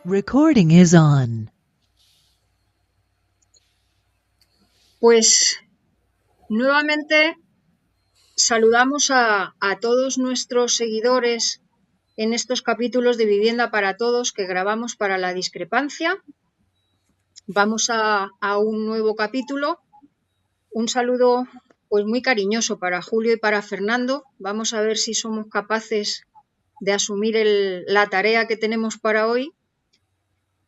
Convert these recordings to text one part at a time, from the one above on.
Recording is on. Pues nuevamente saludamos a todos nuestros seguidores en estos capítulos de Vivienda para Todos que grabamos para La Discrepancia. Vamos a un nuevo capítulo. Un saludo pues muy cariñoso para Julio y para Fernando. Vamos a ver si somos capaces de asumir la tarea que tenemos para hoy.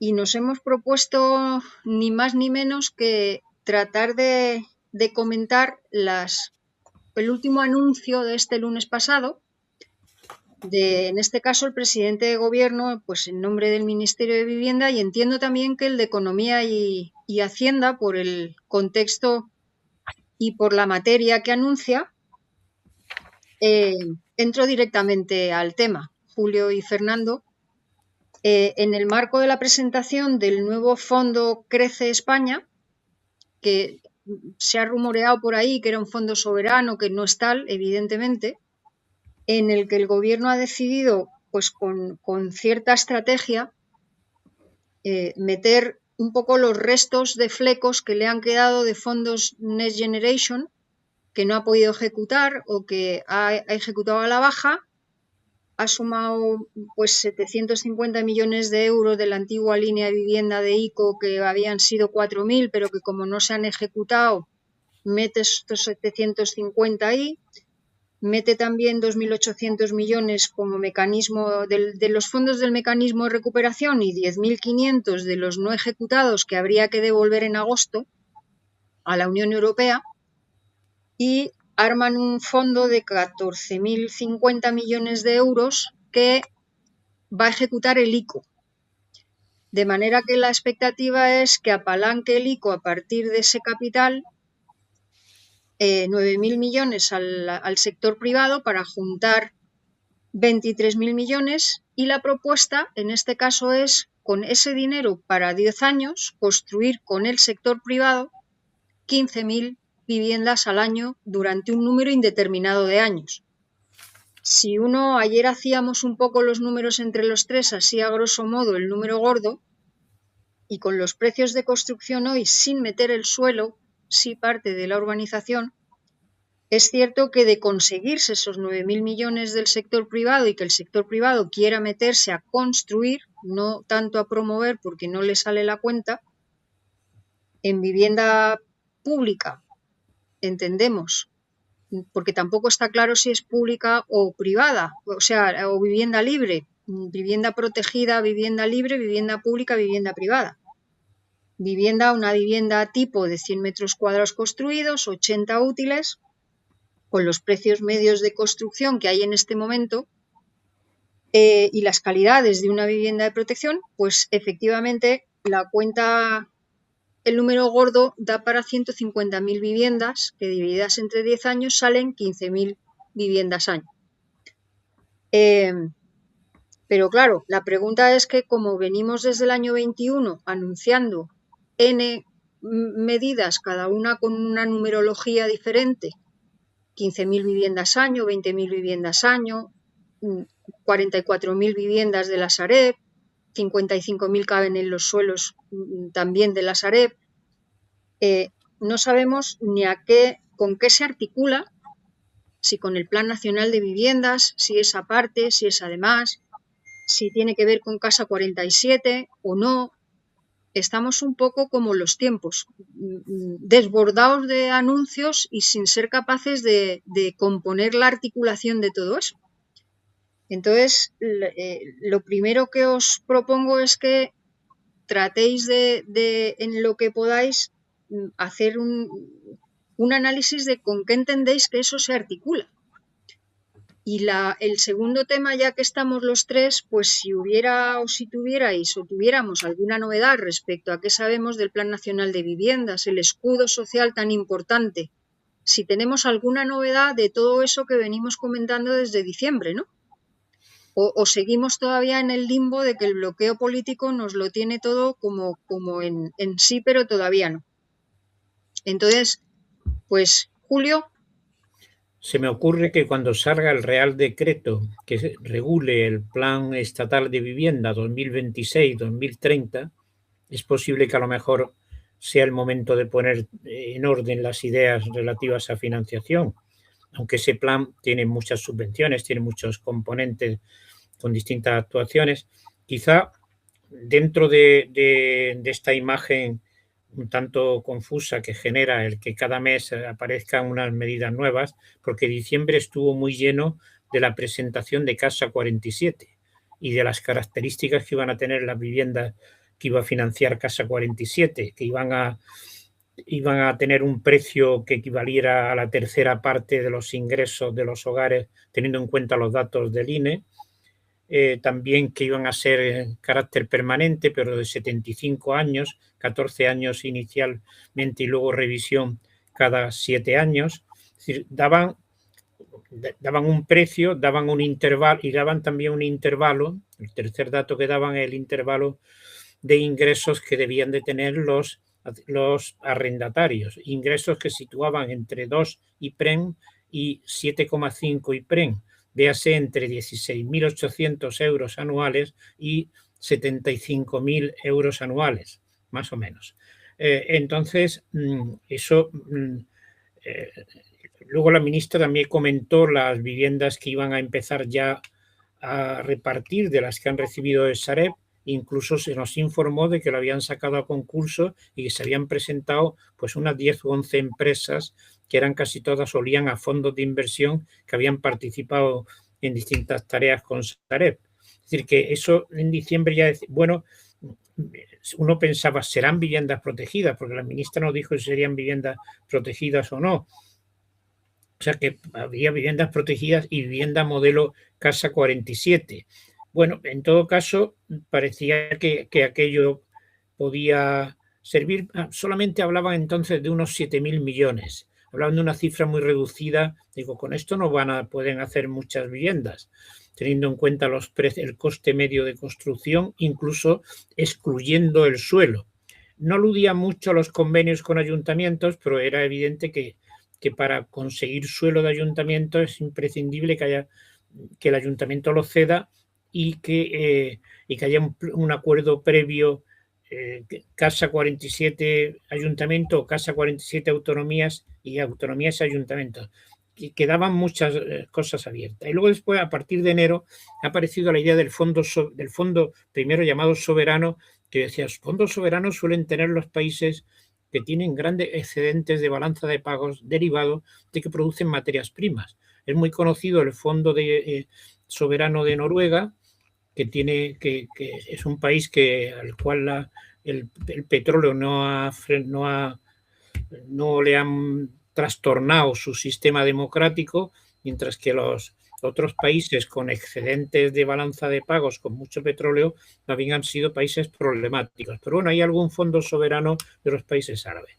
Y nos hemos propuesto ni más ni menos que tratar de comentar el último anuncio de este lunes pasado, en este caso el presidente de gobierno, pues en nombre del Ministerio de Vivienda, y entiendo también que el de Economía y Hacienda, por el contexto y por la materia que anuncia. Entro directamente al tema, Julio y Fernando. En el marco de la presentación del nuevo fondo Crece España, que se ha rumoreado por ahí que era un fondo soberano, que no es tal, evidentemente, en el que el gobierno ha decidido, pues con cierta estrategia, meter un poco los restos de flecos que le han quedado de fondos Next Generation, que no ha podido ejecutar o que ha ejecutado a la baja. Ha sumado pues 750 millones de euros de la antigua línea de vivienda de ICO, que habían sido 4.000, pero que como no se han ejecutado, mete estos 750 ahí. Mete también 2.800 millones como mecanismo de los fondos del mecanismo de recuperación y 10.500 de los no ejecutados que habría que devolver en agosto a la Unión Europea, y arman un fondo de 14.050 millones de euros que va a ejecutar el ICO. De manera que la expectativa es que apalanque el ICO a partir de ese capital 9.000 millones al sector privado para juntar 23.000 millones, y la propuesta en este caso es, con ese dinero para 10 años, construir con el sector privado 15.000 viviendas al año durante un número indeterminado de años. Si ayer hacíamos un poco los números entre los tres, así a grosso modo el número gordo, y con los precios de construcción hoy sin meter el suelo, sí parte de la urbanización, es cierto que de conseguirse esos 9.000 millones del sector privado y que el sector privado quiera meterse a construir, no tanto a promover porque no le sale la cuenta, en vivienda pública, entendemos, porque tampoco está claro si es pública o privada, o sea, o vivienda libre, vivienda protegida, vivienda libre, vivienda pública, vivienda privada. Una vivienda tipo de 100 metros cuadrados construidos, 80 útiles, con los precios medios de construcción que hay en este momento y las calidades de una vivienda de protección, pues efectivamente la cuenta, el número gordo da para 150.000 viviendas que divididas entre 10 años salen 15.000 viviendas año. Pero claro, la pregunta es que como venimos desde el año 21 anunciando N medidas, cada una con una numerología diferente, 15.000 viviendas año, 20.000 viviendas año, 44.000 viviendas de la Sareb, 55.000 caben en los suelos también de la Sareb. No sabemos ni con qué se articula, si con el Plan Nacional de Viviendas, si es aparte, si es además, si tiene que ver con Casa 47 o no. Estamos un poco como los tiempos, desbordados de anuncios y sin ser capaces de componer la articulación de todo eso. Entonces, lo primero que os propongo es que tratéis de en lo que podáis, hacer un análisis de con qué entendéis que eso se articula. Y el segundo tema, ya que estamos los tres, pues si tuviéramos alguna novedad respecto a qué sabemos del Plan Nacional de Viviendas, el escudo social tan importante, si tenemos alguna novedad de todo eso que venimos comentando desde diciembre, ¿no? O seguimos todavía en el limbo de que el bloqueo político nos lo tiene todo como en sí, pero todavía no. Entonces, pues Julio. Se me ocurre que cuando salga el Real Decreto que regule el Plan Estatal de Vivienda 2026-2030, es posible que a lo mejor sea el momento de poner en orden las ideas relativas a financiación, aunque ese plan tiene muchas subvenciones, tiene muchos componentes con distintas actuaciones. Quizá dentro de esta imagen un tanto confusa que genera el que cada mes aparezcan unas medidas nuevas, porque diciembre estuvo muy lleno de la presentación de Casa 47 y de las características que iban a tener las viviendas que iba a financiar Casa 47, que iban a tener un precio que equivaliera a la tercera parte de los ingresos de los hogares, teniendo en cuenta los datos del INE. También que iban a ser en carácter permanente, pero de 75 años, 14 años inicialmente y luego revisión cada 7 años. Es decir, daban un precio, daban un intervalo y daban también un intervalo. El tercer dato que daban es el intervalo de ingresos que debían de tener los arrendatarios, ingresos que situaban entre 2 IPREM y 7,5 IPREM, véase entre 16.800 euros anuales y 75.000 euros anuales, más o menos. Entonces, eso... luego la ministra también comentó las viviendas que iban a empezar ya a repartir de las que han recibido el Sareb. Incluso se nos informó de que lo habían sacado a concurso y que se habían presentado pues unas 10 o 11 empresas que eran casi todas, olían a fondos de inversión que habían participado en distintas tareas con Sareb. Es decir, que eso en diciembre ya, bueno, uno pensaba, ¿serán viviendas protegidas? Porque la ministra nos dijo si serían viviendas protegidas o no. O sea que había viviendas protegidas y vivienda modelo Casa 47. Bueno, en todo caso, parecía que aquello podía servir. Solamente hablaban entonces de unos 7.000 millones. Hablaban de una cifra muy reducida. Digo, con esto no pueden hacer muchas viviendas, teniendo en cuenta el coste medio de construcción, incluso excluyendo el suelo. No aludía mucho a los convenios con ayuntamientos, pero era evidente que para conseguir suelo de ayuntamiento es imprescindible que el ayuntamiento lo ceda y que haya un acuerdo previo, Casa 47 ayuntamiento o Casa 47 autonomías y autonomías ayuntamientos. Y quedaban muchas cosas abiertas. Y luego después, a partir de enero, ha aparecido la idea del fondo primero llamado soberano, que decía, los fondos soberanos suelen tener los países que tienen grandes excedentes de balanza de pagos derivados de que producen materias primas. Es muy conocido el Fondo Soberano de Noruega, que es un país al cual el petróleo no le han trastornado su sistema democrático, mientras que los otros países con excedentes de balanza de pagos con mucho petróleo también han sido países problemáticos. Pero bueno, hay algún fondo soberano de los países árabes.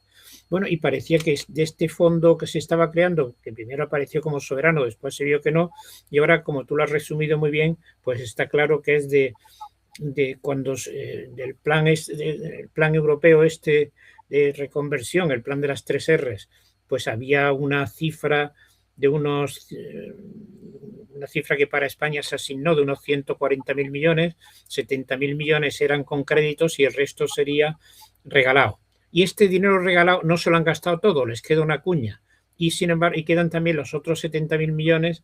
Bueno, y parecía que de este fondo que se estaba creando, que primero apareció como soberano, después se vio que no, y ahora, como tú lo has resumido muy bien, pues está claro que es del plan europeo de reconversión, el plan de las 3 Rs, pues había una cifra una cifra que para España se asignó de unos 140.000 millones, 70.000 millones eran con créditos y el resto sería regalado. Y este dinero regalado no se lo han gastado todo, les queda una cuña. Y sin embargo, quedan también los otros 70.000 millones,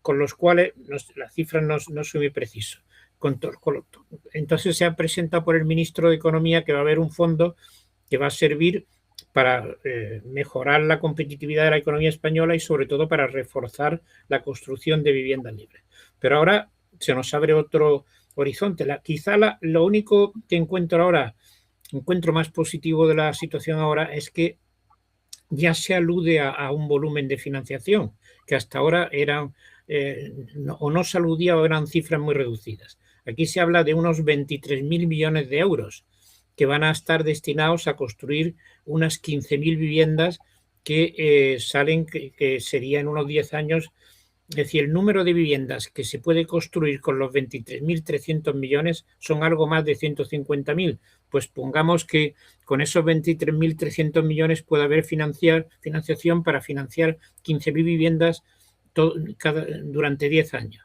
con los cuales las cifras no son muy precisas. Entonces se ha presentado por el ministro de Economía que va a haber un fondo que va a servir para mejorar la competitividad de la economía española y sobre todo para reforzar la construcción de viviendas libres. Pero ahora se nos abre otro horizonte. Quizá lo único que encuentro más positivo de la situación ahora es que ya se alude a un volumen de financiación que hasta ahora no se aludía o eran cifras muy reducidas. Aquí se habla de unos 23.000 millones de euros que van a estar destinados a construir unas 15.000 viviendas que serían en unos 10 años Es decir, el número de viviendas que se puede construir con los 23.300 millones son algo más de 150.000. Pues pongamos que con esos 23.300 millones puede haber financiación para financiar 15.000 viviendas durante 10 años.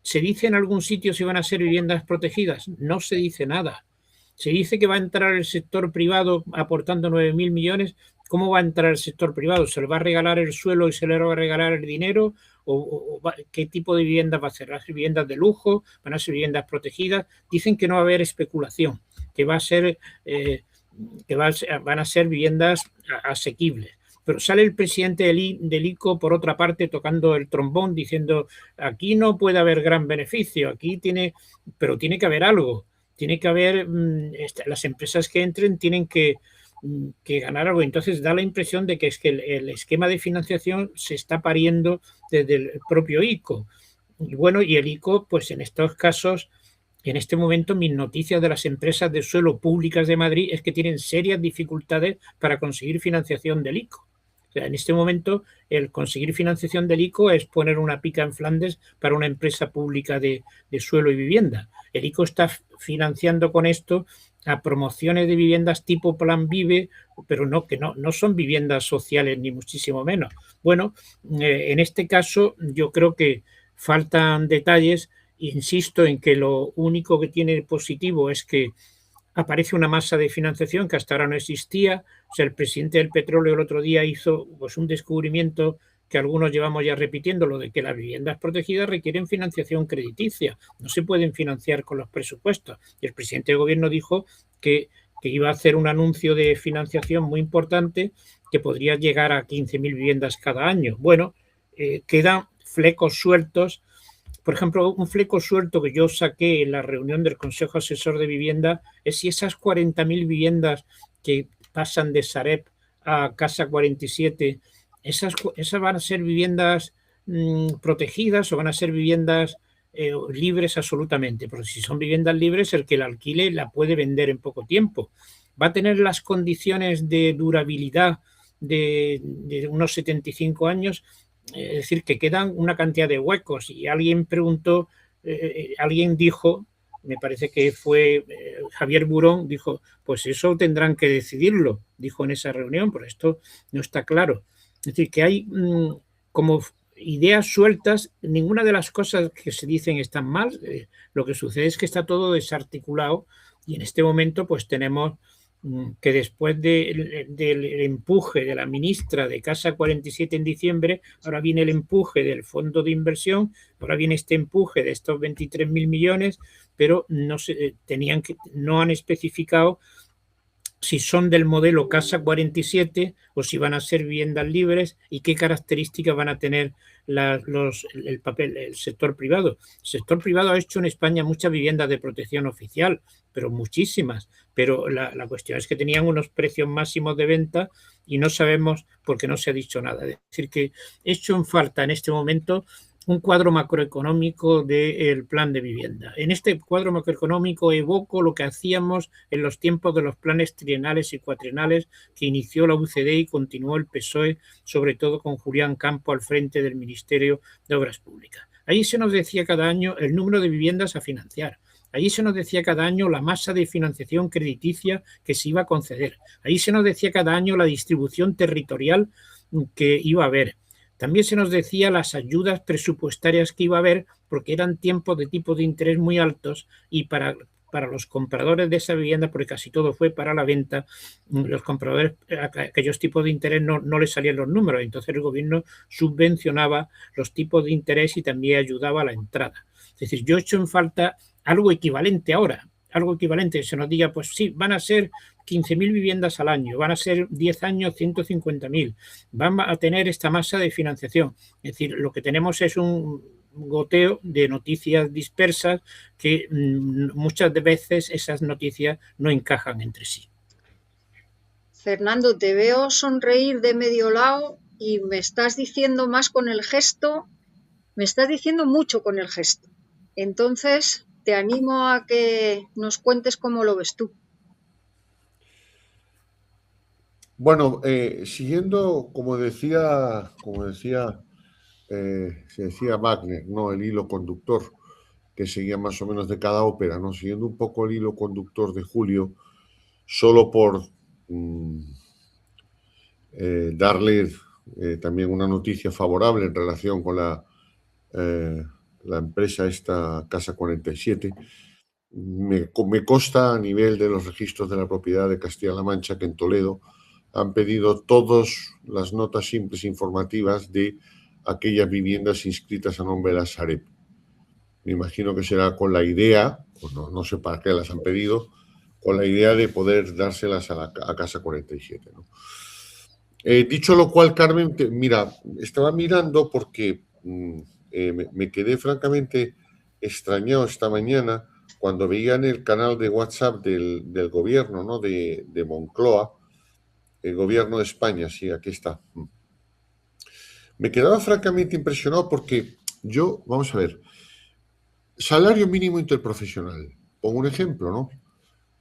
¿Se dice en algún sitio si van a ser viviendas protegidas? No se dice nada. Se dice que va a entrar el sector privado aportando 9.000 millones. ¿Cómo va a entrar el sector privado? ¿Se le va a regalar el suelo y se le va a regalar el dinero? ¿Qué tipo de viviendas va a ser? ¿Van a ser viviendas de lujo? ¿Van a ser viviendas protegidas? Dicen que no va a haber especulación, que va a ser, van a ser viviendas asequibles. Pero sale el presidente del ICO, por otra parte, tocando el trombón, diciendo, aquí no puede haber gran beneficio, pero tiene que haber algo. Tiene que haber, las empresas que entren tienen que ganar algo. Entonces da la impresión de que es que el esquema de financiación se está pariendo desde el propio ICO. Y bueno, y el ICO, pues en estos casos, en este momento, mis noticias de las empresas de suelo públicas de Madrid es que tienen serias dificultades para conseguir financiación del ICO. O sea, en este momento, el conseguir financiación del ICO es poner una pica en Flandes para una empresa pública de suelo y vivienda. El ICO está financiando con esto a promociones de viviendas tipo Plan Vive, pero que no son viviendas sociales ni muchísimo menos. Bueno, en este caso yo creo que faltan detalles. Insisto en que lo único que tiene positivo es que aparece una masa de financiación que hasta ahora no existía. O sea, el presidente del petróleo el otro día hizo pues, un descubrimiento que algunos llevamos ya repitiendo, lo de que las viviendas protegidas requieren financiación crediticia, no se pueden financiar con los presupuestos. Y el presidente del gobierno dijo que iba a hacer un anuncio de financiación muy importante que podría llegar a 15.000 viviendas cada año. Bueno, quedan flecos sueltos. Por ejemplo, un fleco suelto que yo saqué en la reunión del Consejo Asesor de Vivienda es si esas 40.000 viviendas que pasan de Sareb a Casa 47, esas van a ser viviendas protegidas o van a ser viviendas libres absolutamente. Porque si son viviendas libres, el que la alquile la puede vender en poco tiempo. Va a tener las condiciones de durabilidad de unos 75 años. Es decir, que quedan una cantidad de huecos. Y alguien preguntó, alguien dijo, me parece que fue Javier Burón, dijo, pues eso tendrán que decidirlo, dijo en esa reunión, pero esto no está claro. Es decir, que hay como ideas sueltas, ninguna de las cosas que se dicen están mal, lo que sucede es que está todo desarticulado y en este momento pues tenemos que después del empuje de la ministra de Casa 47 en diciembre, ahora viene el empuje del fondo de inversión, ahora viene este empuje de estos 23.000 millones, pero no han especificado si son del modelo Casa 47 o si van a ser viviendas libres y qué características van a tener el sector privado. El sector privado ha hecho en España muchas viviendas de protección oficial, pero muchísimas. Pero la cuestión es que tenían unos precios máximos de venta y no sabemos por qué no se ha dicho nada. Es decir, que he hecho en falta en este momento un cuadro macroeconómico del plan de vivienda. En este cuadro macroeconómico evoco lo que hacíamos en los tiempos de los planes trienales y cuatrienales que inició la UCD y continuó el PSOE, sobre todo con Julián Campo al frente del Ministerio de Obras Públicas. Allí se nos decía cada año el número de viviendas a financiar. Allí se nos decía cada año la masa de financiación crediticia que se iba a conceder. Allí se nos decía cada año la distribución territorial que iba a haber. También se nos decía las ayudas presupuestarias que iba a haber porque eran tiempos de tipos de interés muy altos y para los compradores de esa vivienda, porque casi todo fue para la venta, los compradores, aquellos tipos de interés no les salían los números. Entonces el gobierno subvencionaba los tipos de interés y también ayudaba a la entrada. Es decir, yo he hecho en falta algo equivalente ahora, algo equivalente que se nos diga, pues sí, van a ser 15.000 viviendas al año, van a ser 10 años 150.000, van a tener esta masa de financiación. Es decir, lo que tenemos es un goteo de noticias dispersas que muchas veces esas noticias no encajan entre sí. Fernando, te veo sonreír de medio lado y me estás diciendo más con el gesto, me estás diciendo mucho con el gesto. Entonces, te animo a que nos cuentes cómo lo ves tú. Bueno, siguiendo, como decía se decía Wagner, ¿no? El hilo conductor que seguía más o menos de cada ópera, ¿no? Siguiendo un poco el hilo conductor de Julio, solo por darle también una noticia favorable en relación con la empresa esta Casa 47. Me consta a nivel de los registros de la propiedad de Castilla-La Mancha que en Toledo han pedido todas las notas simples informativas de aquellas viviendas inscritas a nombre de la Sareb. Me imagino que será con la idea, pues no sé para qué las han pedido, con la idea de poder dárselas a Casa 47, ¿no? Dicho lo cual, Carmen, mira, estaba mirando porque me quedé francamente extrañado esta mañana cuando veía en el canal de WhatsApp del gobierno, ¿no? de Moncloa, el gobierno de España, sí, aquí está. Me quedaba francamente impresionado porque yo, vamos a ver, salario mínimo interprofesional, pongo un ejemplo, ¿no?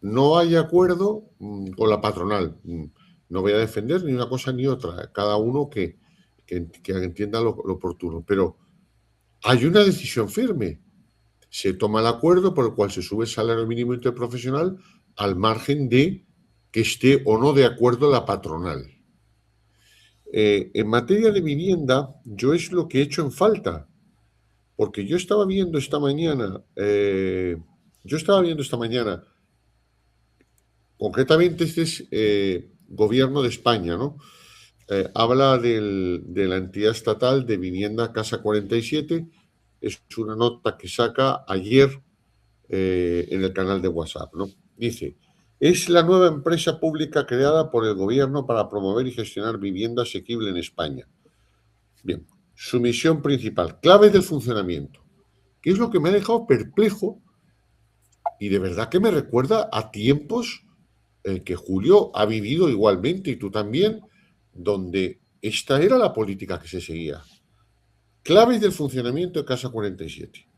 No hay acuerdo con la patronal. No voy a defender ni una cosa ni otra, cada uno que entienda lo oportuno, pero hay una decisión firme. Se toma el acuerdo por el cual se sube el salario mínimo interprofesional al margen de que esté o no de acuerdo la patronal. En materia de vivienda, yo es lo que he hecho en falta, porque yo estaba viendo esta mañana, concretamente este es gobierno de España, ¿no? Habla de la entidad estatal de vivienda Casa 47, es una nota que saca ayer en el canal de WhatsApp, ¿no? Dice, es la nueva empresa pública creada por el gobierno para promover y gestionar vivienda asequible en España. Bien, su misión principal, claves del funcionamiento, que es lo que me ha dejado perplejo y de verdad que me recuerda a tiempos que Julio ha vivido igualmente y tú también, donde esta era la política que se seguía. Claves del funcionamiento de Casa 47.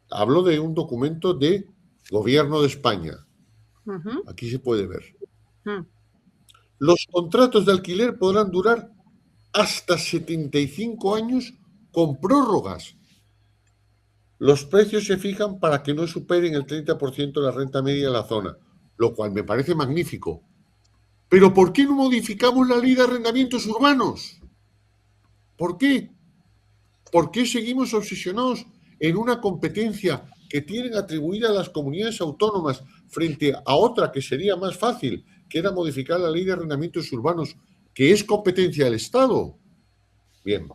Hablo de un documento de Gobierno de España. Aquí se puede ver. Los contratos de alquiler podrán durar hasta 75 años con prórrogas. Los precios se fijan para que no superen el 30% de la renta media de la zona, lo cual me parece magnífico. Pero ¿por qué no modificamos la ley de arrendamientos urbanos? ¿Por qué? ¿Por qué seguimos obsesionados en una competencia que tienen atribuida a las comunidades autónomas frente a otra que sería más fácil, que era modificar la ley de arrendamientos urbanos, que es competencia del Estado? Bien,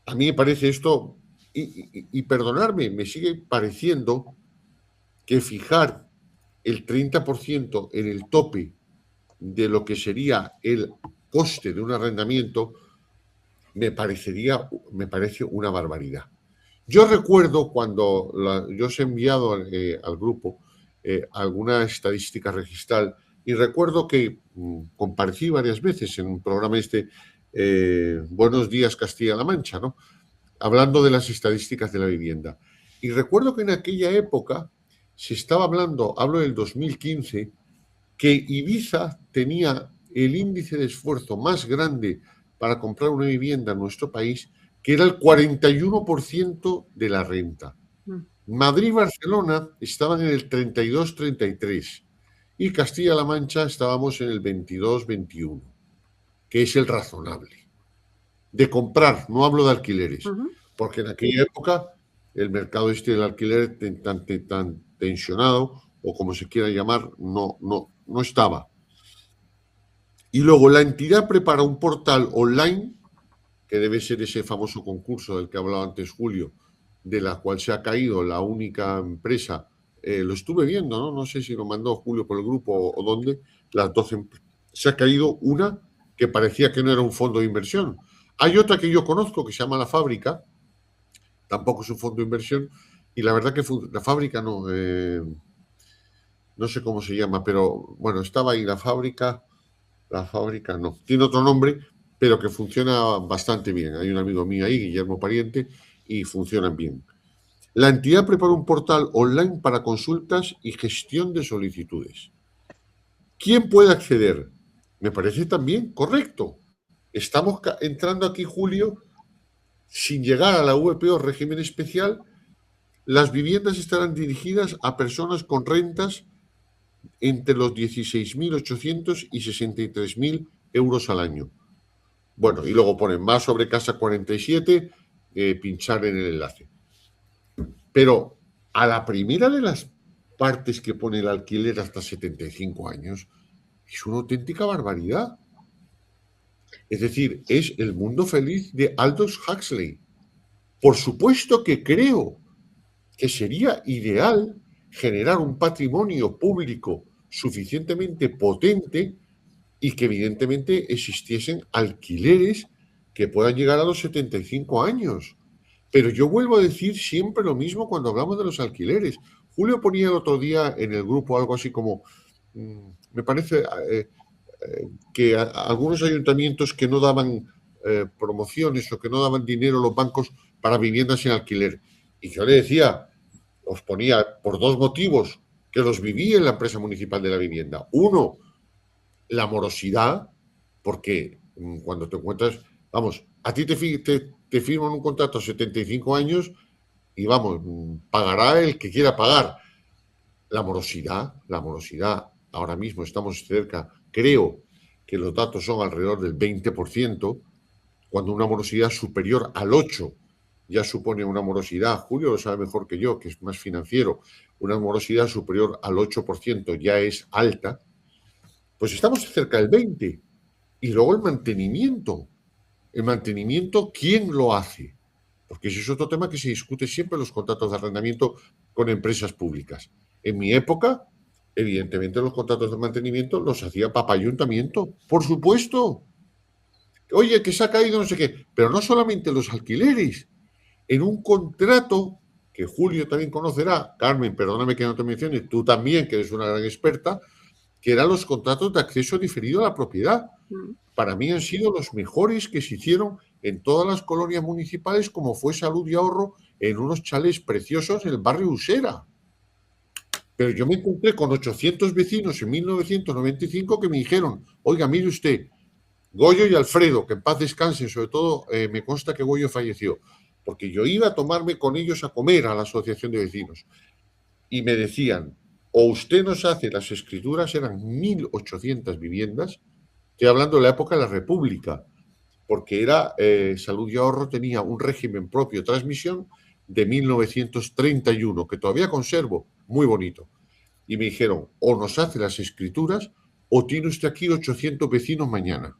a mí me parece esto, y perdonadme, me sigue pareciendo que fijar el 30% en el tope de lo que sería el coste de un arrendamiento me parece una barbaridad. Yo recuerdo cuando yo os he enviado al grupo alguna estadística registral y recuerdo que comparecí varias veces en un programa Buenos Días Castilla-La Mancha, ¿no? Hablando de las estadísticas de la vivienda. Y recuerdo que en aquella época se estaba hablando, hablo del 2015, que Ibiza tenía el índice de esfuerzo más grande para comprar una vivienda en nuestro país, que era el 41% de la renta. Madrid y Barcelona estaban en el 32-33 y Castilla-La Mancha estábamos en el 22-21, que es el razonable. De comprar, no hablo de alquileres, porque en aquella época el mercado del alquiler tan tensionado, o como se quiera llamar, no estaba. Y luego la entidad prepara un portal online, que debe ser ese famoso concurso del que hablaba antes Julio, de la cual se ha caído la única empresa. Lo estuve viendo, ¿no? No sé si lo mandó Julio por el grupo o dónde. Las 12 se ha caído una que parecía que no era un fondo de inversión. Hay otra que yo conozco que se llama La Fábrica, tampoco es un fondo de inversión, y la verdad que La Fábrica no sé cómo se llama, pero bueno, estaba ahí La Fábrica no, tiene otro nombre, pero que funciona bastante bien. Hay un amigo mío ahí, Guillermo Pariente, y funcionan bien. La entidad prepara un portal online para consultas y gestión de solicitudes. ¿Quién puede acceder? Me parece también correcto. Estamos entrando aquí, Julio, sin llegar a la VP o régimen especial, las viviendas estarán dirigidas a personas con rentas entre los 16.800 y 63.000 euros al año. Bueno, y luego ponen más sobre Casa 47, pinchar en el enlace. Pero a la primera de las partes que pone el alquiler hasta 75 años, es una auténtica barbaridad. Es decir, es el mundo feliz de Aldous Huxley. Por supuesto que creo que sería ideal generar un patrimonio público suficientemente potente y que evidentemente existiesen alquileres que puedan llegar a los 75 años. Pero yo vuelvo a decir siempre lo mismo cuando hablamos de los alquileres. Julio ponía el otro día en el grupo algo así como, me parece que algunos ayuntamientos que no daban promociones o que no daban dinero a los bancos para viviendas en alquiler. Y yo le decía, os ponía por dos motivos que los viví en la empresa municipal de la vivienda. Uno, la morosidad, porque cuando te encuentras, vamos, a ti te firman un contrato a 75 años y vamos, pagará el que quiera pagar. La morosidad, ahora mismo estamos cerca, creo que los datos son alrededor del 20%, cuando una morosidad superior al 8% ya supone una morosidad, Julio lo sabe mejor que yo, que es más financiero, una morosidad superior al 8% ya es alta, pues estamos cerca del 20%. Y luego el mantenimiento. El mantenimiento, ¿quién lo hace? Porque ese es otro tema que se discute siempre en los contratos de arrendamiento con empresas públicas. En mi época, evidentemente, los contratos de mantenimiento los hacía Papá Ayuntamiento, por supuesto. Oye, que se ha caído no sé qué, pero no solamente los alquileres. En un contrato que Julio también conocerá, Carmen, perdóname que no te mencione, tú también, que eres una gran experta, que eran los contratos de acceso diferido a la propiedad. Para mí han sido los mejores que se hicieron en todas las colonias municipales, como fue Salud y Ahorro, en unos chalés preciosos en el barrio Usera. Pero yo me encontré con 800 vecinos en 1995 que me dijeron, oiga, mire usted, Goyo y Alfredo, que en paz descansen, sobre todo me consta que Goyo falleció, porque yo iba a tomarme con ellos a comer a la asociación de vecinos y me decían, o usted nos hace las escrituras, eran 1.800 viviendas, estoy hablando de la época de la República, porque era Salud y Ahorro tenía un régimen propio de transmisión de 1931, que todavía conservo, muy bonito. Y me dijeron, o nos hace las escrituras, o tiene usted aquí 800 vecinos mañana.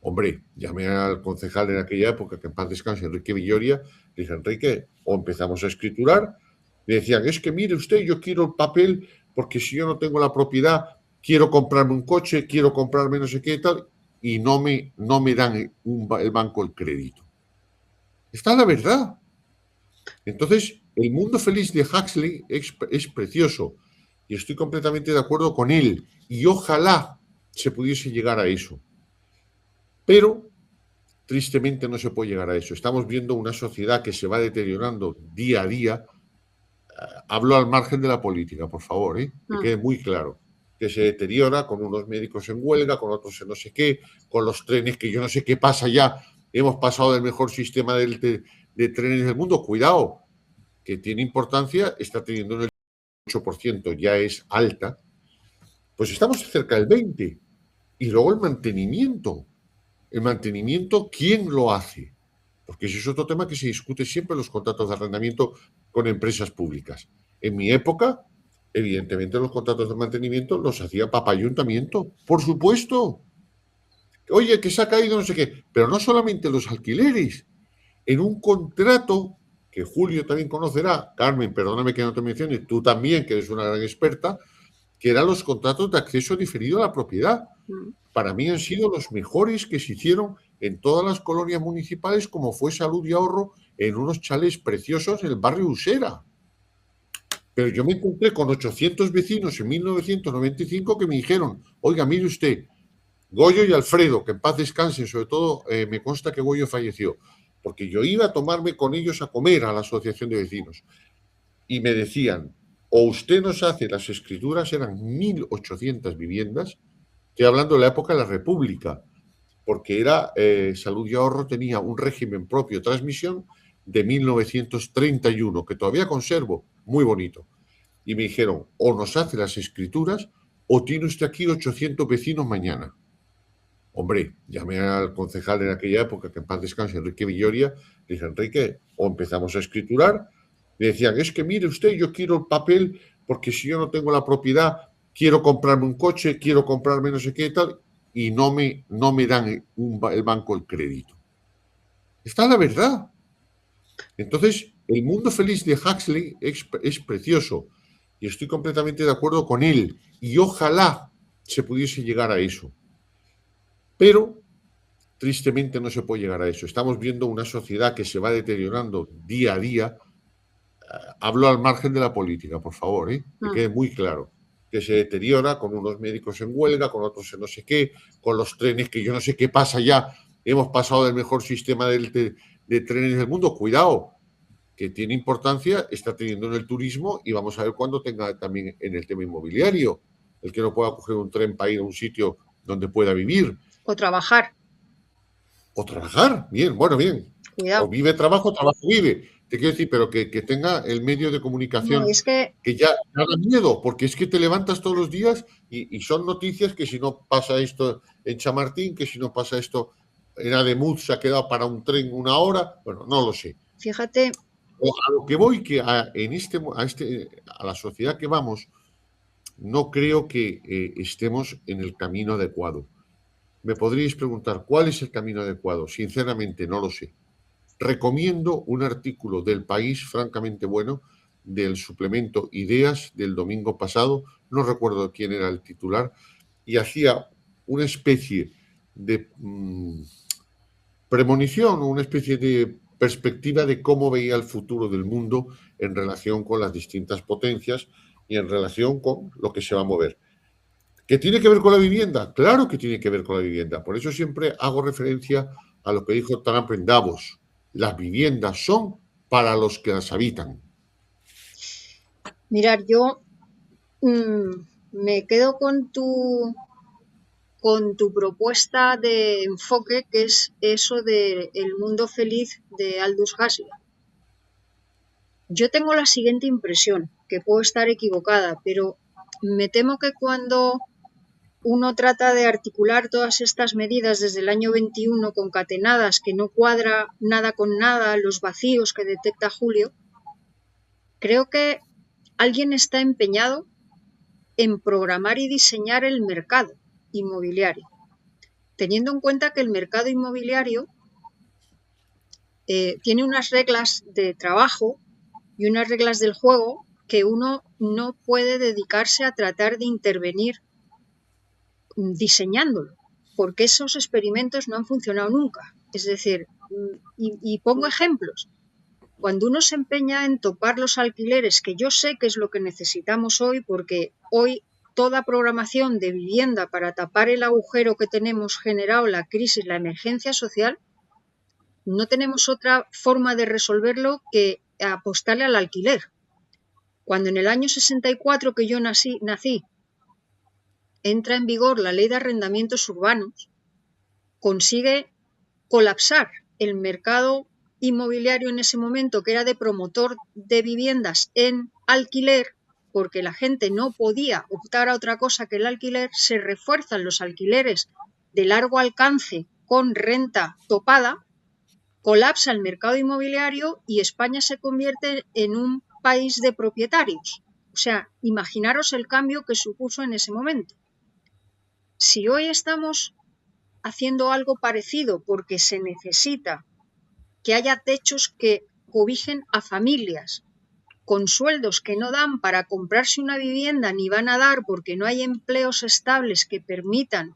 Hombre, llamé al concejal en aquella época, que en paz descanse, Enrique Villoria, le dije, Enrique, o empezamos a escriturar. Me decían, es que mire usted, yo quiero el papel, porque si yo no tengo la propiedad, quiero comprarme un coche, quiero comprarme no sé qué y tal, y no me dan el banco el crédito. Esta es la verdad. Entonces, el mundo feliz de Huxley es precioso, y estoy completamente de acuerdo con él, y ojalá se pudiese llegar a eso. Pero, tristemente, no se puede llegar a eso. Estamos viendo una sociedad que se va deteriorando día a día. Hablo al margen de la política, por favor, que quede muy claro. Que se deteriora con unos médicos en huelga, con otros en no sé qué, con los trenes, que yo no sé qué pasa ya. Hemos pasado del mejor sistema de trenes del mundo. Cuidado, que tiene importancia, está teniendo un 8%, ya es alta. Pues estamos cerca del 20%. Y luego el mantenimiento. El mantenimiento, ¿quién lo hace? Porque ese es otro tema que se discute siempre en los contratos de arrendamiento con empresas públicas. En mi época, evidentemente, los contratos de mantenimiento los hacía Papá Ayuntamiento, por supuesto. Oye, que se ha caído no sé qué, pero no solamente los alquileres. En un contrato que Julio también conocerá, Carmen, perdóname que no te mencione, tú también, que eres una gran experta, que eran los contratos de acceso diferido a la propiedad. Para mí han sido los mejores que se hicieron en todas las colonias municipales, como fue Salud y Ahorro, en unos chalés preciosos en el barrio Usera. Pero yo me encontré con 800 vecinos en 1995 que me dijeron, oiga, mire usted, Goyo y Alfredo, que en paz descansen, sobre todo me consta que Goyo falleció, porque yo iba a tomarme con ellos a comer a la asociación de vecinos. Y me decían, o usted nos hace las escrituras, eran 1.800 viviendas, estoy hablando de la época de la República, porque era Salud y Ahorro tenía un régimen propio de transmisión de 1931, que todavía conservo, muy bonito. Y me dijeron, o nos hace las escrituras o tiene usted aquí 800 vecinos mañana. Hombre, llamé al concejal en aquella época, que en paz descanse, Enrique Villoria, le dije, Enrique, o empezamos a escriturar. Me decían, es que mire usted, yo quiero el papel porque si yo no tengo la propiedad, quiero comprarme un coche, quiero comprarme no sé qué y tal, y no me dan el banco el crédito. Está la verdad. Entonces, el mundo feliz de Huxley es precioso y estoy completamente de acuerdo con él y ojalá se pudiese llegar a eso. Pero, tristemente, no se puede llegar a eso. Estamos viendo una sociedad que se va deteriorando día a día. Hablo al margen de la política, por favor, que quede muy claro. Que se deteriora con unos médicos en huelga, con otros en no sé qué, con los trenes, que yo no sé qué pasa ya. Hemos pasado del mejor sistema de trenes del mundo. Cuidado, que tiene importancia, está teniendo en el turismo y vamos a ver cuándo tenga también en el tema inmobiliario. El que no pueda coger un tren para ir a un sitio donde pueda vivir. O trabajar. O trabajar, bien, bueno, bien. Cuidado. O vive, trabajo, vive. Te quiero decir, pero que tenga el medio de comunicación. No, es que ya no da miedo, porque es que te levantas todos los días y son noticias que si no pasa esto en Chamartín, que si no pasa esto en Ademuz se ha quedado para un tren 1 hora, bueno, no lo sé. Fíjate. A lo que voy, que a la sociedad que vamos, no creo que estemos en el camino adecuado. Me podríais preguntar, ¿cuál es el camino adecuado? Sinceramente, no lo sé. Recomiendo un artículo del País francamente bueno, del suplemento Ideas del domingo pasado, no recuerdo quién era el titular, y hacía una especie de premonición, una especie de perspectiva de cómo veía el futuro del mundo en relación con las distintas potencias y en relación con lo que se va a mover. ¿Qué tiene que ver con la vivienda? Claro que tiene que ver con la vivienda. Por eso siempre hago referencia a lo que dijo Trump en Davos. Las viviendas son para los que las habitan. Mirar, yo me quedo con tu propuesta de enfoque, que es eso de el mundo feliz de Aldous Huxley. Yo tengo la siguiente impresión, que puedo estar equivocada, pero me temo que cuando uno trata de articular todas estas medidas desde el año 21 concatenadas, que no cuadra nada con nada, los vacíos que detecta Julio, creo que alguien está empeñado en programar y diseñar el mercado inmobiliario, teniendo en cuenta que el mercado inmobiliario tiene unas reglas de trabajo y unas reglas del juego que uno no puede dedicarse a tratar de intervenir diseñándolo, porque esos experimentos no han funcionado nunca. Es decir, y pongo ejemplos. Cuando uno se empeña en topar los alquileres, que yo sé que es lo que necesitamos hoy, porque hoy toda programación de vivienda para tapar el agujero que tenemos generado, la crisis, la emergencia social, no tenemos otra forma de resolverlo que apostarle al alquiler. Cuando en el año 64 que yo nací, entra en vigor la ley de arrendamientos urbanos, consigue colapsar el mercado inmobiliario en ese momento, que era de promotor de viviendas en alquiler, porque la gente no podía optar a otra cosa que el alquiler. Se refuerzan los alquileres de largo alcance con renta topada, colapsa el mercado inmobiliario y España se convierte en un país de propietarios. O sea, imaginaros el cambio que supuso en ese momento. Si hoy estamos haciendo algo parecido porque se necesita que haya techos que cobijen a familias con sueldos que no dan para comprarse una vivienda ni van a dar porque no hay empleos estables que permitan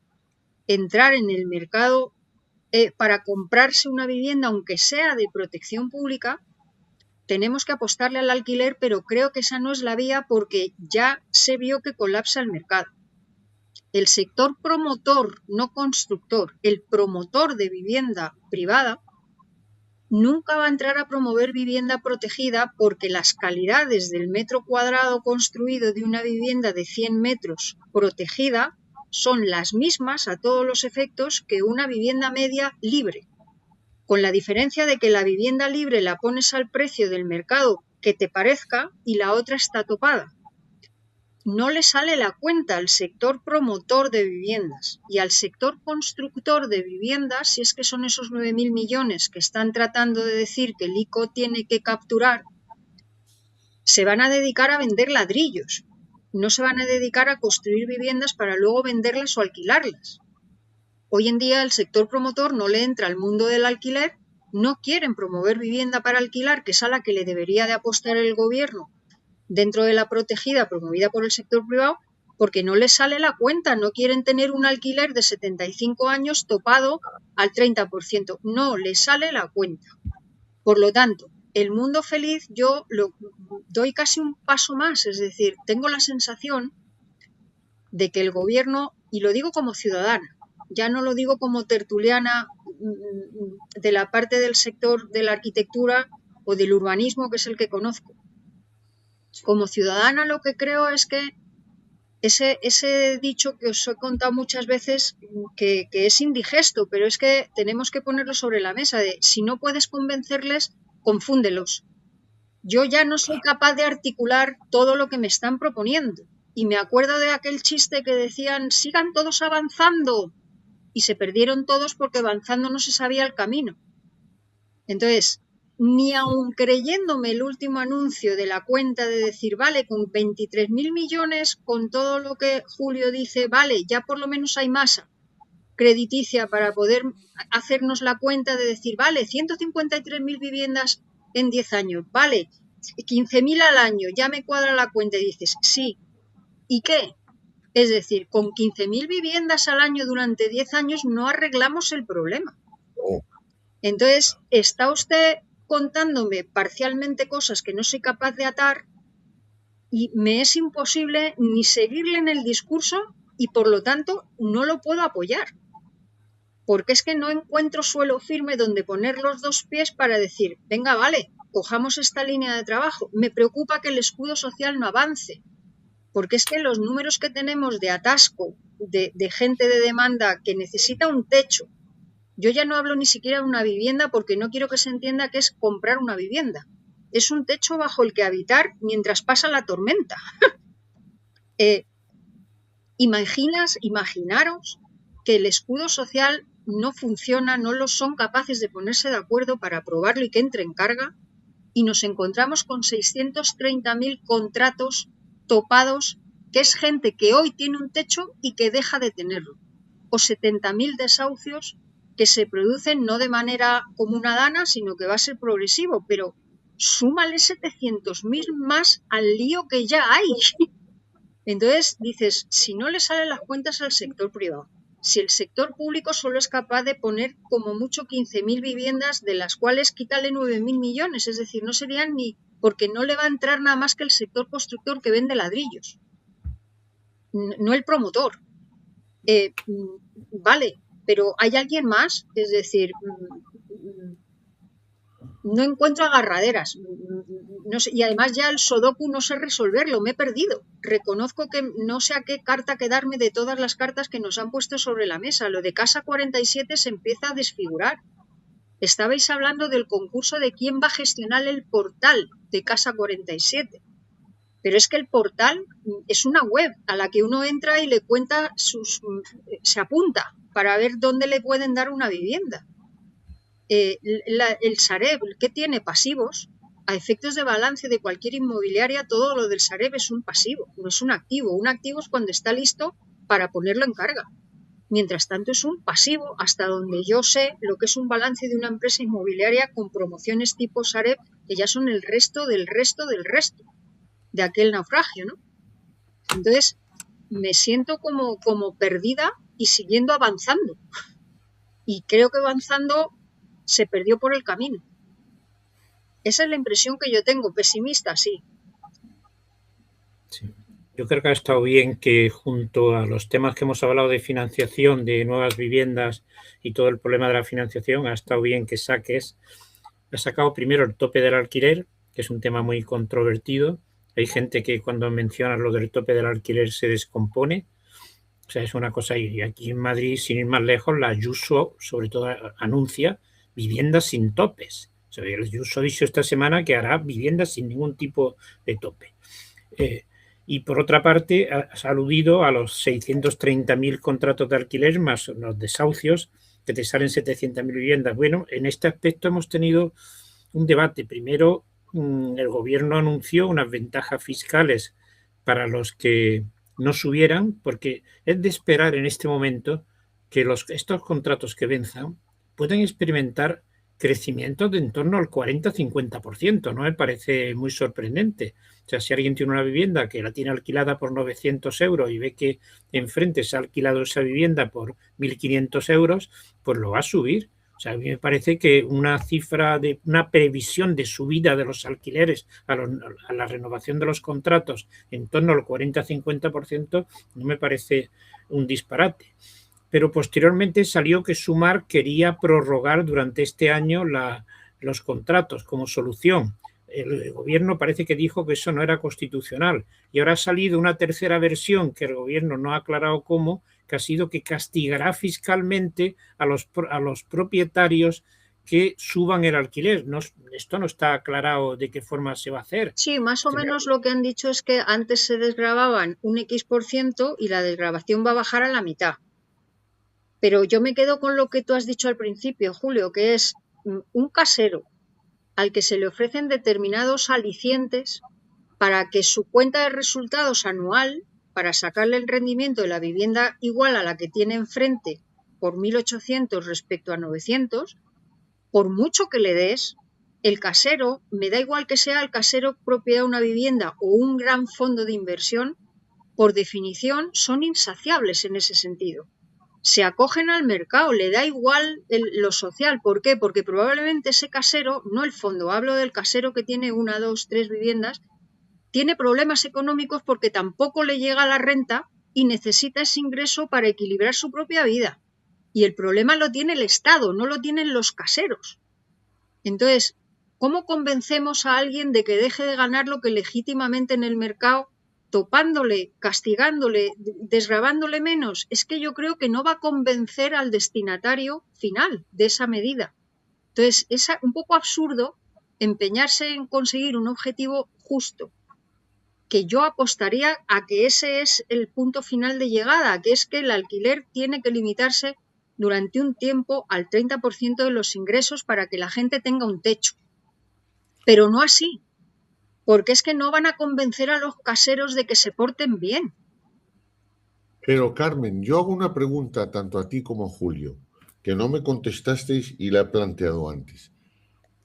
entrar en el mercado para comprarse una vivienda, aunque sea de protección pública, tenemos que apostarle al alquiler, pero creo que esa no es la vía porque ya se vio que colapsa el mercado. El sector promotor, no constructor, el promotor de vivienda privada, nunca va a entrar a promover vivienda protegida porque las calidades del metro cuadrado construido de una vivienda de 100 metros protegida son las mismas a todos los efectos que una vivienda media libre, con la diferencia de que la vivienda libre la pones al precio del mercado que te parezca y la otra está topada. No le sale la cuenta al sector promotor de viviendas y al sector constructor de viviendas, si es que son esos 9.000 millones que están tratando de decir que el ICO tiene que capturar, se van a dedicar a vender ladrillos, no se van a dedicar a construir viviendas para luego venderlas o alquilarlas. Hoy en día el sector promotor no le entra al mundo del alquiler, no quieren promover vivienda para alquilar, que es a la que le debería de apostar el gobierno dentro de la protegida promovida por el sector privado, porque no les sale la cuenta, no quieren tener un alquiler de 75 años topado al 30%, no les sale la cuenta. Por lo tanto, el mundo feliz yo lo doy casi un paso más, es decir, tengo la sensación de que el gobierno, y lo digo como ciudadana, ya no lo digo como tertuliana de la parte del sector de la arquitectura o del urbanismo, que es el que conozco. Como ciudadana lo que creo es que ese dicho que os he contado muchas veces, que es indigesto, pero es que tenemos que ponerlo sobre la mesa, de si no puedes convencerles, confúndelos. Yo ya no soy capaz de articular todo lo que me están proponiendo. Y me acuerdo de aquel chiste que decían, sigan todos avanzando. Y se perdieron todos porque avanzando no se sabía el camino. Entonces, ni aun creyéndome el último anuncio de la cuenta de decir, vale, con 23.000 millones, con todo lo que Julio dice, vale, ya por lo menos hay masa crediticia para poder hacernos la cuenta de decir, vale, 153.000 viviendas en 10 años, vale, 15.000 al año, ya me cuadra la cuenta y dices, sí, ¿y qué? Es decir, con 15.000 viviendas al año durante 10 años no arreglamos el problema. Entonces, está usted contándome parcialmente cosas que no soy capaz de atar y me es imposible ni seguirle en el discurso y por lo tanto no lo puedo apoyar. Porque es que no encuentro suelo firme donde poner los dos pies para decir, venga, vale, cojamos esta línea de trabajo. Me preocupa que el escudo social no avance, porque es que los números que tenemos de atasco, de gente de demanda que necesita un techo, yo ya no hablo ni siquiera de una vivienda porque no quiero que se entienda que es comprar una vivienda. Es un techo bajo el que habitar mientras pasa la tormenta. Imaginaros que el escudo social no funciona, no lo son capaces de ponerse de acuerdo para aprobarlo y que entre en carga, y nos encontramos con 630.000 contratos topados, que es gente que hoy tiene un techo y que deja de tenerlo, o 70.000 desahucios que se producen no de manera como una dana, sino que va a ser progresivo, pero súmale 700.000 más al lío que ya hay. Entonces dices, si no le salen las cuentas al sector privado, si el sector público solo es capaz de poner como mucho 15.000 viviendas, de las cuales quítale 9.000 millones, es decir, no serían ni, porque no le va a entrar nada más que el sector constructor que vende ladrillos, no el promotor. Vale, pero ¿hay alguien más? Es decir, no encuentro agarraderas. No sé, y además ya el sudoku no sé resolverlo, me he perdido. Reconozco que no sé a qué carta quedarme de todas las cartas que nos han puesto sobre la mesa. Lo de Casa 47 se empieza a desfigurar. Estabais hablando del concurso de quién va a gestionar el portal de Casa 47. Pero es que el portal es una web a la que uno entra y le cuenta se apunta para ver dónde le pueden dar una vivienda. El Sareb, que tiene pasivos, a efectos de balance de cualquier inmobiliaria, todo lo del Sareb es un pasivo, no es un activo. Un activo es cuando está listo para ponerlo en carga. Mientras tanto es un pasivo, hasta donde yo sé lo que es un balance de una empresa inmobiliaria con promociones tipo Sareb, que ya son el resto del resto del resto de aquel naufragio, ¿no? Entonces me siento como perdida y siguiendo avanzando. Y creo que avanzando se perdió por el camino. Esa es la impresión que yo tengo, pesimista, sí. Sí. Yo creo que ha estado bien que junto a los temas que hemos hablado de financiación de nuevas viviendas y todo el problema de la financiación, ha estado bien que has sacado primero el tope del alquiler, que es un tema muy controvertido. Hay gente que cuando mencionas lo del tope del alquiler se descompone O sea, es una cosa, y aquí en Madrid, sin ir más lejos, la Ayuso, sobre todo, anuncia viviendas sin topes. O sea, el Ayuso ha dicho esta semana que hará viviendas sin ningún tipo de tope. Y por otra parte, has aludido a los 630.000 contratos de alquiler más los desahucios, que te salen 700.000 viviendas. Bueno, en este aspecto hemos tenido un debate. Primero, el gobierno anunció unas ventajas fiscales para los que no subieran, porque es de esperar en este momento que estos contratos que venzan puedan experimentar crecimientos de en torno al 40-50%. No me parece muy sorprendente. O sea, si alguien tiene una vivienda que la tiene alquilada por 900 euros y ve que enfrente se ha alquilado esa vivienda por 1.500 euros, pues lo va a subir. O sea, a mí me parece que una cifra de una previsión de subida de los alquileres a la renovación de los contratos en torno al 40-50% no me parece un disparate. Pero posteriormente salió que Sumar quería prorrogar durante este año los contratos como solución. El gobierno parece que dijo que eso no era constitucional y ahora ha salido una tercera versión que el gobierno no ha aclarado cómo, que ha sido que castigará fiscalmente a los propietarios que suban el alquiler. Esto no está aclarado de qué forma se va a hacer. Sí, más o menos lo que han dicho es que antes se desgravaban un X% y la desgravación va a bajar a la mitad. Pero yo me quedo con lo que tú has dicho al principio, Julio, que es un casero al que se le ofrecen determinados alicientes para que su cuenta de resultados anual, para sacarle el rendimiento de la vivienda igual a la que tiene enfrente por 1.800 respecto a 900, por mucho que le des, el casero, me da igual que sea el casero propiedad de una vivienda o un gran fondo de inversión, por definición son insaciables en ese sentido. Se acogen al mercado, le da igual lo social. ¿Por qué? Porque probablemente ese casero, no el fondo, hablo del casero que tiene 1, 2, 3 viviendas, tiene problemas económicos porque tampoco le llega la renta y necesita ese ingreso para equilibrar su propia vida. Y el problema lo tiene el Estado, no lo tienen los caseros. Entonces, ¿cómo convencemos a alguien de que deje de ganar lo que legítimamente en el mercado, topándole, castigándole, desgravándole menos? Es que yo creo que no va a convencer al destinatario final de esa medida. Entonces, es un poco absurdo empeñarse en conseguir un objetivo justo, que yo apostaría a que ese es el punto final de llegada, que es que el alquiler tiene que limitarse durante un tiempo al 30% de los ingresos para que la gente tenga un techo. Pero no así, porque es que no van a convencer a los caseros de que se porten bien. Pero Carmen, yo hago una pregunta tanto a ti como a Julio, que no me contestasteis y la he planteado antes.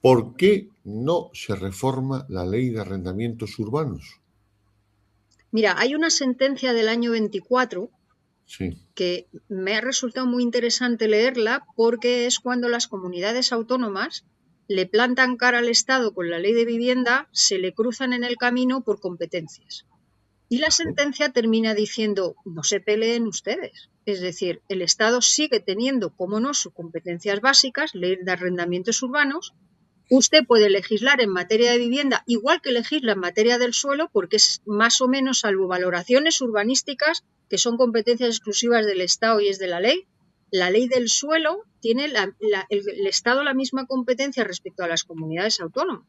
¿Por qué no se reforma la ley de arrendamientos urbanos? Mira, hay una sentencia del año 24 Sí. que me ha resultado muy interesante leerla porque es cuando las comunidades autónomas le plantan cara al Estado con la ley de vivienda, se le cruzan en el camino por competencias. Y la sentencia termina diciendo, no se peleen ustedes. Es decir, el Estado sigue teniendo, como no, sus competencias básicas, ley de arrendamientos urbanos. Usted puede legislar en materia de vivienda igual que legisla en materia del suelo, porque es más o menos, salvo valoraciones urbanísticas, que son competencias exclusivas del Estado y es de la ley del suelo tiene el Estado la misma competencia respecto a las comunidades autónomas.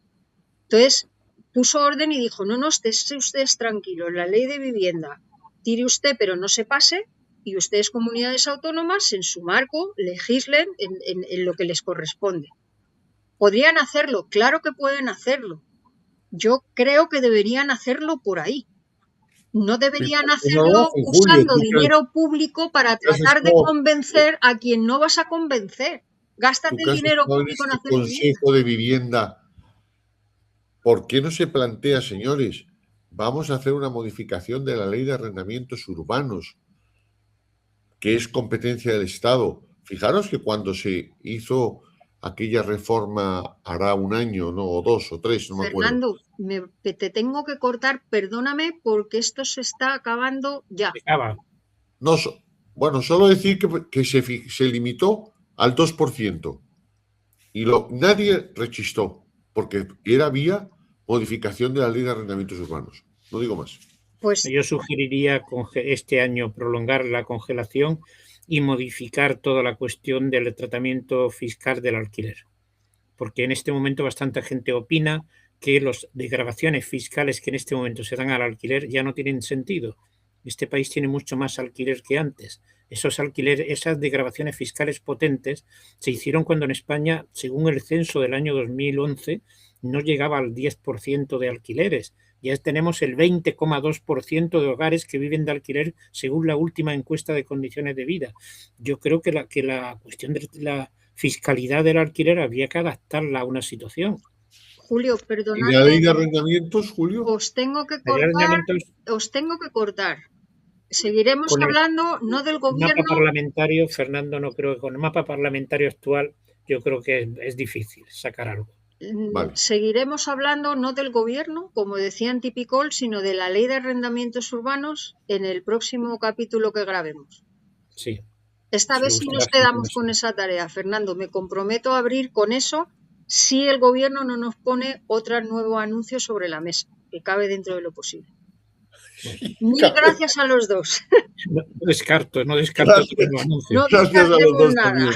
Entonces, puso orden y dijo, no, esté ustedes tranquilos, la ley de vivienda, tire usted pero no se pase, y ustedes comunidades autónomas en su marco legislen en lo que les corresponde. ¿Podrían hacerlo? Claro que pueden hacerlo. Yo creo que deberían hacerlo por ahí. No deberían hacerlo usando dinero público para tratar de convencer a quien no vas a convencer. Gástate el dinero público en hacer consejo de vivienda. ¿Por qué no se plantea, señores, vamos a hacer una modificación de la ley de arrendamientos urbanos, que es competencia del Estado? Fijaros que cuando se hizo aquella reforma hará un año, ¿no? O 2 o 3, no me acuerdo. Fernando, te tengo que cortar, perdóname, porque esto se está acabando ya. No, bueno, solo decir que se limitó al 2% y nadie rechistó, porque era vía modificación de la ley de arrendamientos urbanos. No digo más. Pues Yo sugeriría este año prolongar la congelación y modificar toda la cuestión del tratamiento fiscal del alquiler, porque en este momento bastante gente opina que las desgravaciones fiscales que en este momento se dan al alquiler ya no tienen sentido. Este país tiene mucho más alquiler que antes. Esos alquileres, esas desgravaciones fiscales potentes se hicieron cuando en España, según el censo del año 2011, no llegaba al 10% de alquileres. Ya tenemos el 20,2% de hogares que viven de alquiler según la última encuesta de condiciones de vida. Yo creo que la cuestión de la fiscalidad del alquiler habría que adaptarla a una situación. Julio, ¿Y la ley perdonadme, de arrendamientos, Julio? os tengo que El arrendamiento cortar. Seguiremos con el hablando no del mapa gobierno, parlamentario, Fernando, no creo que con el mapa parlamentario actual yo creo que es difícil sacar algo. Vale. seguiremos hablando no del gobierno, como decía en Tipicol, sino de la ley de arrendamientos urbanos en el próximo capítulo que grabemos. Sí. Esta Sí, vez sí nos quedamos con esa tarea, Fernando. Me comprometo a abrir con eso si el gobierno no nos pone otro nuevo anuncio sobre la mesa, que cabe dentro de lo posible. Mil gracias a los dos. No descarto Gracias. otro anuncio. No Gracias a los descartemos dos nada. también.